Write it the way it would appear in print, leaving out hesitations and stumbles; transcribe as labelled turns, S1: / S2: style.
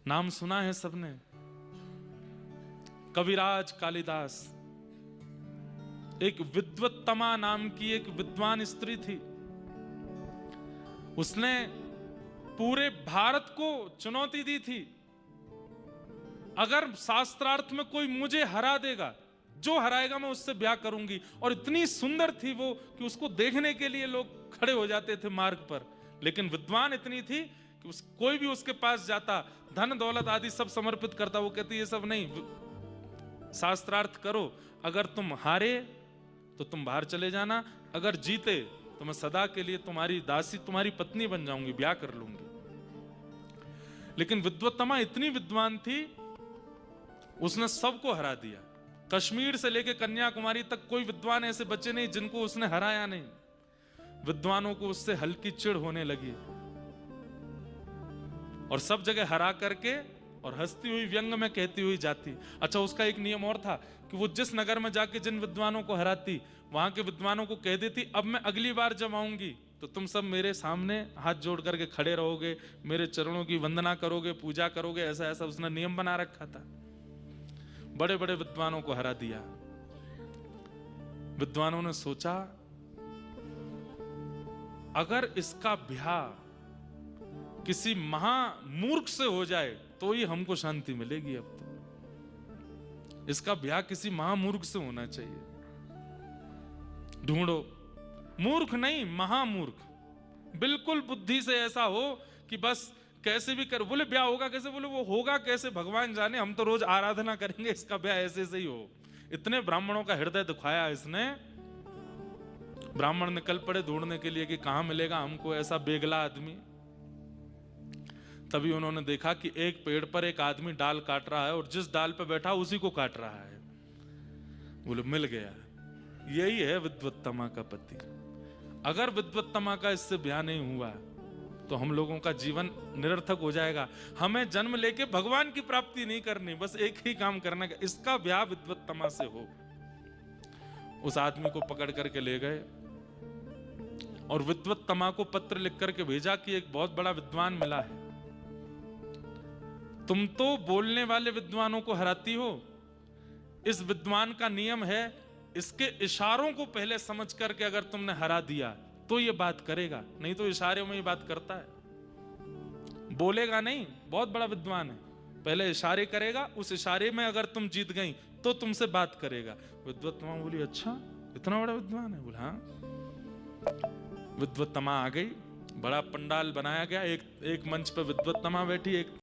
S1: नाम सुना है सबने, कविराज कालिदास। एक विद्वत्तमा नाम की एक विद्वान स्त्री थी। उसने पूरे भारत को चुनौती दी थी, अगर शास्त्रार्थ में कोई मुझे हरा देगा, जो हराएगा मैं उससे ब्याह करूंगी। और इतनी सुंदर थी वो कि उसको देखने के लिए लोग खड़े हो जाते थे मार्ग पर। लेकिन विद्वान इतनी थी कि कोई भी उसके पास जाता, धन दौलत आदि सब समर्पित करता। वो कहती ये सब नहीं, शास्त्रार्थ करो, अगर तुम हारे तो तुम बाहर चले जाना, अगर जीते तो मैं सदा के लिए तुम्हारी दासी, तुम्हारी पत्नी बन जाऊंगी, ब्याह कर लूंगी। लेकिन विद्वत्तमा इतनी विद्वान थी, उसने सबको हरा दिया। कश्मीर से लेकर कन्याकुमारी तक कोई विद्वान ऐसे बचे नहीं जिनको उसने हराया नहीं। विद्वानों को उससे हल्की चिढ़ होने लगी और सब जगह हरा करके और हंसती हुई व्यंग में कहती हुई जाती। अच्छा, उसका एक नियम और था कि वो जिस नगर में जाके जिन विद्वानों को हराती, वहां के विद्वानों को कह देती अब मैं अगली बार जब आऊंगी तो तुम सब मेरे सामने हाथ जोड़ करके खड़े रहोगे, मेरे चरणों की वंदना करोगे, पूजा करोगे। ऐसा ऐसा उसने नियम बना रखा था। बड़े बड़े विद्वानों को हरा दिया। विद्वानों ने सोचा अगर इसका ब्याह किसी महामूर्ख से हो जाए तो ही हमको शांति मिलेगी। अब तो इसका ब्याह किसी महामूर्ख से होना चाहिए। ढूंढो, मूर्ख नहीं, महामूर्ख, बिल्कुल बुद्धि से ऐसा हो कि बस कैसे भी कर। बोले ब्याह होगा कैसे? बोले वो होगा कैसे भगवान जाने, हम तो रोज आराधना करेंगे, इसका ब्याह ऐसे से ही हो। इतने ब्राह्मणों का हृदय दुखाया इसने। ब्राह्मण निकल पड़े ढूंढने के लिए कि कहां मिलेगा हमको ऐसा बेगला आदमी। तभी उन्होंने देखा कि एक पेड़ पर एक आदमी डाल काट रहा है और जिस डाल पर बैठा उसी को काट रहा है। बोले मिल गया, यही है विद्वत्तमा का पति। अगर विद्वत्तमा का इससे ब्याह नहीं हुआ तो हम लोगों का जीवन निरर्थक हो जाएगा। हमें जन्म लेके भगवान की प्राप्ति नहीं करनी, बस एक ही काम करना है, इसका ब्याह विद्वत्तमा से हो। उस आदमी को पकड़ करके ले गए और विद्वत्तमा को पत्र लिख करके भेजा कि एक बहुत बड़ा विद्वान मिला है, तुम तो बोलने वाले विद्वानों को हराती हो। इस विद्वान का नियम है, इसके इशारों को पहले समझ करके अगर तुमने हरा दिया तो ये बात करेगा, नहीं तो इशारों में ही बात करता है, बोलेगा नहीं। बहुत बड़ा विद्वान है, पहले इशारे करेगा, उस इशारे में अगर तुम जीत गई तो तुमसे बात करेगा। विद्वत्तमा बोली अच्छा इतना बड़ा विद्वान है? बोला हाँ। विद्वत्तमा आ गई, बड़ा पंडाल बनाया गया, एक मंच पर विद्वत्तमा बैठी, एक